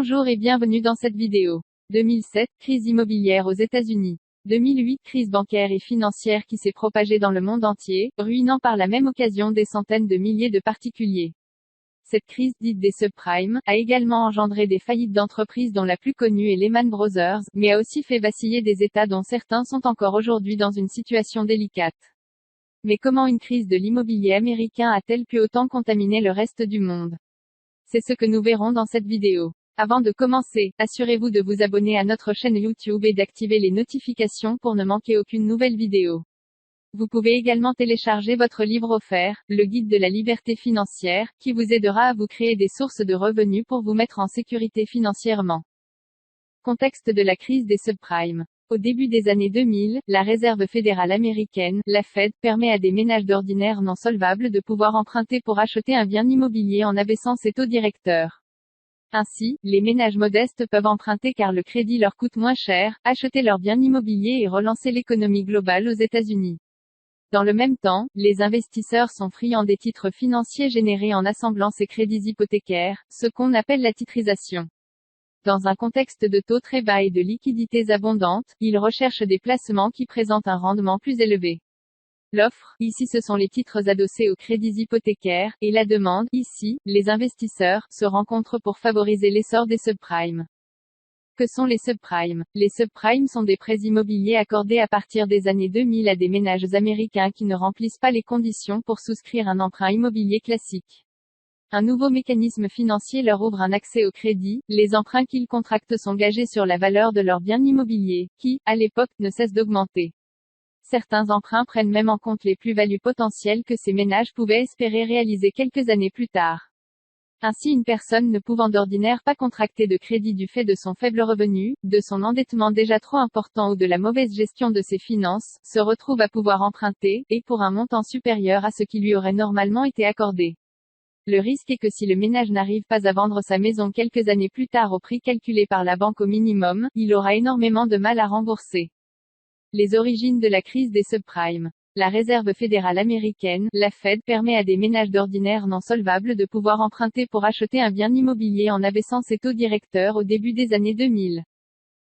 Bonjour et bienvenue dans cette vidéo. 2007, crise immobilière aux États-Unis. 2008, crise bancaire et financière qui s'est propagée dans le monde entier, ruinant par la même occasion des centaines de milliers de particuliers. Cette crise, dite des subprimes, a également engendré des faillites d'entreprises dont la plus connue est Lehman Brothers, mais a aussi fait vaciller des États dont certains sont encore aujourd'hui dans une situation délicate. Mais comment une crise de l'immobilier américain a-t-elle pu autant contaminer le reste du monde? C'est ce que nous verrons dans cette vidéo. Avant de commencer, assurez-vous de vous abonner à notre chaîne YouTube et d'activer les notifications pour ne manquer aucune nouvelle vidéo. Vous pouvez également télécharger votre livre offert, le guide de la liberté financière, qui vous aidera à vous créer des sources de revenus pour vous mettre en sécurité financièrement. Contexte de la crise des subprimes. Au début des années 2000, la Réserve fédérale américaine, la Fed, permet à des ménages d'ordinaire non solvables de pouvoir emprunter pour acheter un bien immobilier en abaissant ses taux directeurs. Ainsi, les ménages modestes peuvent emprunter car le crédit leur coûte moins cher, acheter leur bien immobilier et relancer l'économie globale aux États-Unis. Dans le même temps, les investisseurs sont friands des titres financiers générés en assemblant ces crédits hypothécaires, ce qu'on appelle la titrisation. Dans un contexte de taux très bas et de liquidités abondantes, ils recherchent des placements qui présentent un rendement plus élevé. L'offre, ici ce sont les titres adossés aux crédits hypothécaires, et la demande, ici, les investisseurs, se rencontrent pour favoriser l'essor des subprimes. Que sont les subprimes? Les subprimes sont des prêts immobiliers accordés à partir des années 2000 à des ménages américains qui ne remplissent pas les conditions pour souscrire un emprunt immobilier classique. Un nouveau mécanisme financier leur ouvre un accès au crédit, les emprunts qu'ils contractent sont gagés sur la valeur de leur bien immobilier, qui, à l'époque, ne cesse d'augmenter. Certains emprunts prennent même en compte les plus-values potentielles que ces ménages pouvaient espérer réaliser quelques années plus tard. Ainsi une personne ne pouvant d'ordinaire pas contracter de crédit du fait de son faible revenu, de son endettement déjà trop important ou de la mauvaise gestion de ses finances, se retrouve à pouvoir emprunter, et pour un montant supérieur à ce qui lui aurait normalement été accordé. Le risque est que si le ménage n'arrive pas à vendre sa maison quelques années plus tard au prix calculé par la banque au minimum, il aura énormément de mal à rembourser. Les origines de la crise des subprimes. La Réserve fédérale américaine, la Fed, permet à des ménages d'ordinaire non solvables de pouvoir emprunter pour acheter un bien immobilier en abaissant ses taux directeurs au début des années 2000.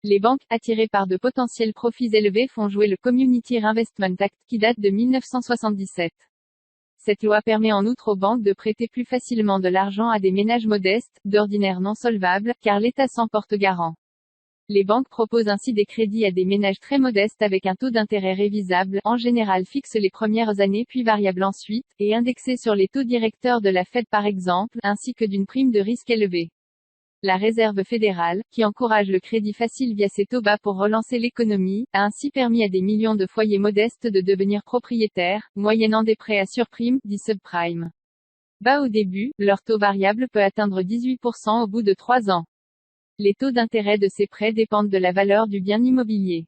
Les banques, attirées par de potentiels profits élevés, font jouer le Community Reinvestment Act, qui date de 1977. Cette loi permet en outre aux banques de prêter plus facilement de l'argent à des ménages modestes, d'ordinaire non solvables, car l'État s'en porte garant. Les banques proposent ainsi des crédits à des ménages très modestes avec un taux d'intérêt révisable, en général fixe les premières années puis variable ensuite, et indexé sur les taux directeurs de la Fed par exemple, ainsi que d'une prime de risque élevée. La Réserve fédérale, qui encourage le crédit facile via ses taux bas pour relancer l'économie, a ainsi permis à des millions de foyers modestes de devenir propriétaires, moyennant des prêts à surprime, dits subprimes. Bas au début, leur taux variable peut atteindre 18% au bout de 3 ans. Les taux d'intérêt de ces prêts dépendent de la valeur du bien immobilier.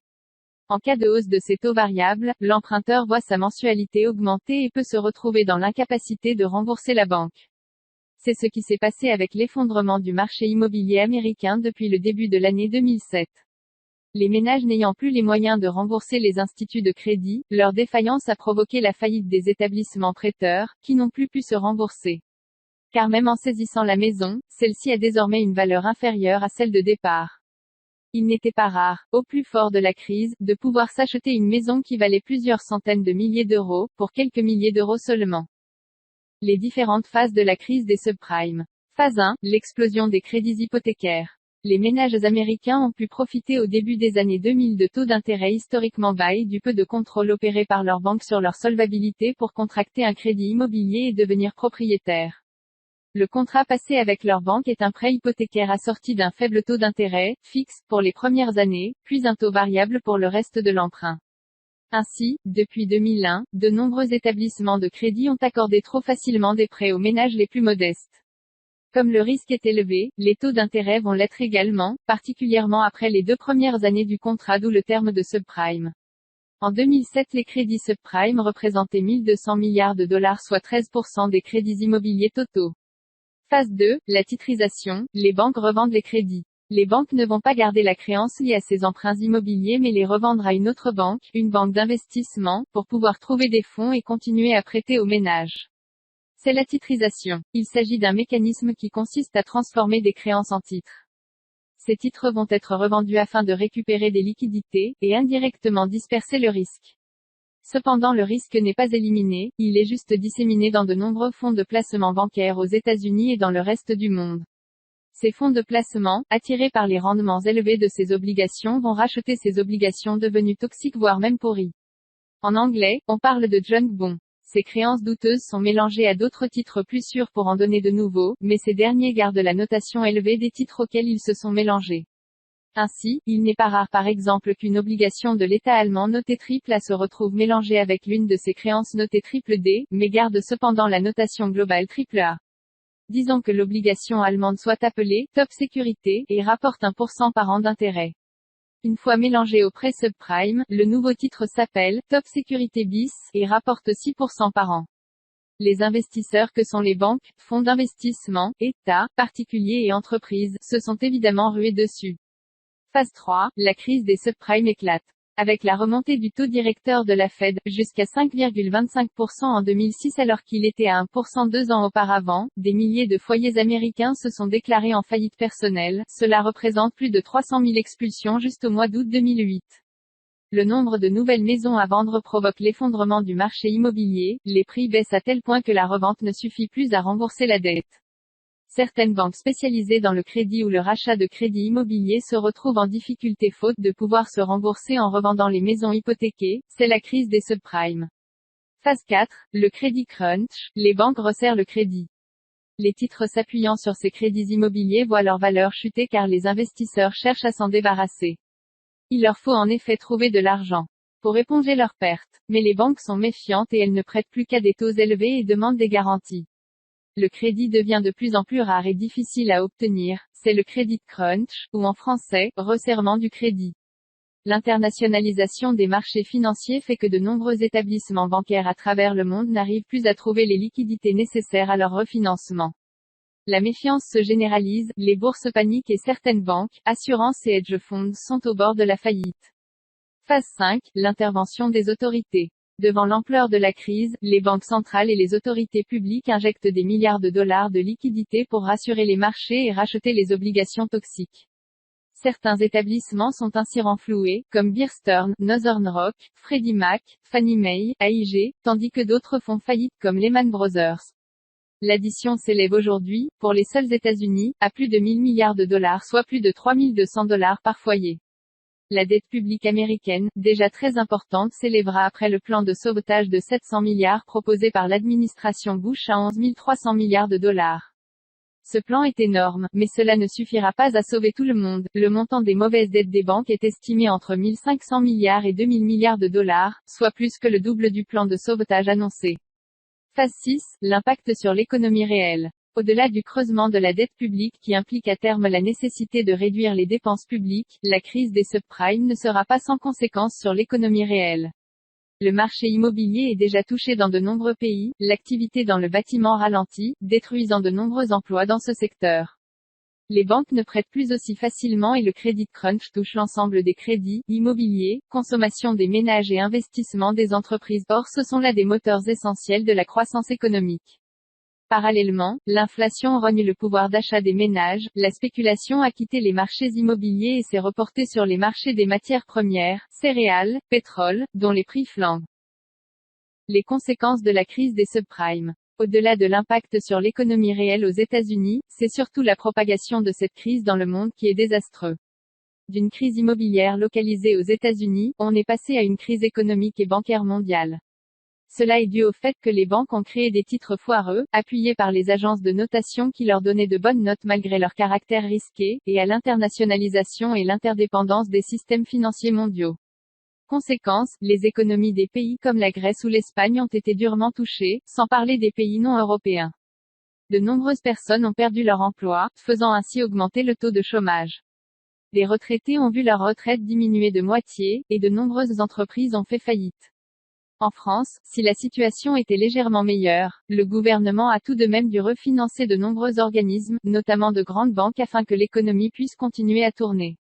En cas de hausse de ces taux variables, l'emprunteur voit sa mensualité augmenter et peut se retrouver dans l'incapacité de rembourser la banque. C'est ce qui s'est passé avec l'effondrement du marché immobilier américain depuis le début de l'année 2007. Les ménages n'ayant plus les moyens de rembourser les instituts de crédit, leur défaillance a provoqué la faillite des établissements prêteurs, qui n'ont plus pu se rembourser. Car même en saisissant la maison, celle-ci a désormais une valeur inférieure à celle de départ. Il n'était pas rare, au plus fort de la crise, de pouvoir s'acheter une maison qui valait plusieurs centaines de milliers d'euros, pour quelques milliers d'euros seulement. Les différentes phases de la crise des subprimes. Phase 1, l'explosion des crédits hypothécaires. Les ménages américains ont pu profiter au début des années 2000 de taux d'intérêt historiquement bas et du peu de contrôle opéré par leurs banques sur leur solvabilité pour contracter un crédit immobilier et devenir propriétaire. Le contrat passé avec leur banque est un prêt hypothécaire assorti d'un faible taux d'intérêt, fixe, pour les premières années, puis un taux variable pour le reste de l'emprunt. Ainsi, depuis 2001, de nombreux établissements de crédit ont accordé trop facilement des prêts aux ménages les plus modestes. Comme le risque est élevé, les taux d'intérêt vont l'être également, particulièrement après les 2 premières années du contrat d'où le terme de subprime. En 2007 les crédits subprime représentaient 1200 milliards de dollars soit 13% des crédits immobiliers totaux. Phase 2, la titrisation, les banques revendent les crédits. Les banques ne vont pas garder la créance liée à ces emprunts immobiliers mais les revendre à une autre banque, une banque d'investissement, pour pouvoir trouver des fonds et continuer à prêter aux ménages. C'est la titrisation. Il s'agit d'un mécanisme qui consiste à transformer des créances en titres. Ces titres vont être revendus afin de récupérer des liquidités, et indirectement disperser le risque. Cependant le risque n'est pas éliminé, il est juste disséminé dans de nombreux fonds de placement bancaires aux États-Unis et dans le reste du monde. Ces fonds de placement, attirés par les rendements élevés de ces obligations, vont racheter ces obligations devenues toxiques voire même pourries. En anglais, on parle de junk bonds. Ces créances douteuses sont mélangées à d'autres titres plus sûrs pour en donner de nouveaux, mais ces derniers gardent la notation élevée des titres auxquels ils se sont mélangés. Ainsi, il n'est pas rare par exemple qu'une obligation de l'État allemand notée AAA se retrouve mélangée avec l'une de ses créances notées DD, mais garde cependant la notation globale AAA. Disons que l'obligation allemande soit appelée Top Sécurité et rapporte 1% par an d'intérêt. Une fois mélangé au prêt subprime, le nouveau titre s'appelle Top Sécurité bis et rapporte 6% par an. Les investisseurs que sont les banques, fonds d'investissement, États, particuliers et entreprises, se sont évidemment rués dessus. Phase 3, la crise des subprimes éclate. Avec la remontée du taux directeur de la Fed, jusqu'à 5,25% en 2006 alors qu'il était à 1% 2 ans auparavant, des milliers de foyers américains se sont déclarés en faillite personnelle, cela représente plus de 300 000 expulsions juste au mois d'août 2008. Le nombre de nouvelles maisons à vendre provoque l'effondrement du marché immobilier, les prix baissent à tel point que la revente ne suffit plus à rembourser la dette. Certaines banques spécialisées dans le crédit ou le rachat de crédits immobiliers se retrouvent en difficulté faute de pouvoir se rembourser en revendant les maisons hypothéquées, c'est la crise des subprimes. Phase 4, le crédit crunch, les banques resserrent le crédit. Les titres s'appuyant sur ces crédits immobiliers voient leur valeur chuter car les investisseurs cherchent à s'en débarrasser. Il leur faut en effet trouver de l'argent pour éponger leurs pertes, mais les banques sont méfiantes et elles ne prêtent plus qu'à des taux élevés et demandent des garanties. Le crédit devient de plus en plus rare et difficile à obtenir, c'est le crédit crunch, ou en français, resserrement du crédit. L'internationalisation des marchés financiers fait que de nombreux établissements bancaires à travers le monde n'arrivent plus à trouver les liquidités nécessaires à leur refinancement. La méfiance se généralise, les bourses paniquent et certaines banques, assurances et hedge funds sont au bord de la faillite. Phase 5, l'intervention des autorités. Devant l'ampleur de la crise, les banques centrales et les autorités publiques injectent des milliards de dollars de liquidités pour rassurer les marchés et racheter les obligations toxiques. Certains établissements sont ainsi renfloués, comme Bear Stearns, Northern Rock, Freddie Mac, Fannie Mae, AIG, tandis que d'autres font faillite comme Lehman Brothers. L'addition s'élève aujourd'hui, pour les seuls États-Unis, à plus de 1000 milliards de dollars soit plus de 3200 dollars par foyer. La dette publique américaine, déjà très importante, s'élèvera après le plan de sauvetage de 700 milliards proposé par l'administration Bush à 11 300 milliards de dollars. Ce plan est énorme, mais cela ne suffira pas à sauver tout le monde. Le montant des mauvaises dettes des banques est estimé entre 1500 milliards et 2000 milliards de dollars, soit plus que le double du plan de sauvetage annoncé. Phase 6, l'impact sur l'économie réelle. Au-delà du creusement de la dette publique qui implique à terme la nécessité de réduire les dépenses publiques, la crise des subprimes ne sera pas sans conséquences sur l'économie réelle. Le marché immobilier est déjà touché dans de nombreux pays, l'activité dans le bâtiment ralentit, détruisant de nombreux emplois dans ce secteur. Les banques ne prêtent plus aussi facilement et le crédit crunch touche l'ensemble des crédits, immobiliers, consommation des ménages et investissements des entreprises. Or ce sont là des moteurs essentiels de la croissance économique. Parallèlement, l'inflation rogne le pouvoir d'achat des ménages, la spéculation a quitté les marchés immobiliers et s'est reportée sur les marchés des matières premières, céréales, pétrole, dont les prix flambent. Les conséquences de la crise des subprimes. Au-delà de l'impact sur l'économie réelle aux États-Unis, c'est surtout la propagation de cette crise dans le monde qui est désastreux. D'une crise immobilière localisée aux États-Unis, on est passé à une crise économique et bancaire mondiale. Cela est dû au fait que les banques ont créé des titres foireux, appuyés par les agences de notation qui leur donnaient de bonnes notes malgré leur caractère risqué, et à l'internationalisation et l'interdépendance des systèmes financiers mondiaux. Conséquence, les économies des pays comme la Grèce ou l'Espagne ont été durement touchées, sans parler des pays non européens. De nombreuses personnes ont perdu leur emploi, faisant ainsi augmenter le taux de chômage. Les retraités ont vu leur retraite diminuer de moitié, et de nombreuses entreprises ont fait faillite. En France, si la situation était légèrement meilleure, le gouvernement a tout de même dû refinancer de nombreux organismes, notamment de grandes banques afin que l'économie puisse continuer à tourner.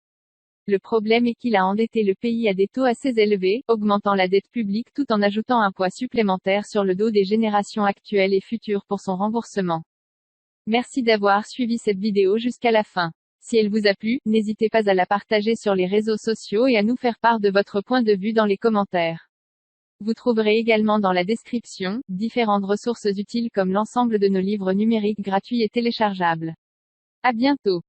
Le problème est qu'il a endetté le pays à des taux assez élevés, augmentant la dette publique tout en ajoutant un poids supplémentaire sur le dos des générations actuelles et futures pour son remboursement. Merci d'avoir suivi cette vidéo jusqu'à la fin. Si elle vous a plu, n'hésitez pas à la partager sur les réseaux sociaux et à nous faire part de votre point de vue dans les commentaires. Vous trouverez également dans la description, différentes ressources utiles comme l'ensemble de nos livres numériques gratuits et téléchargeables. À bientôt.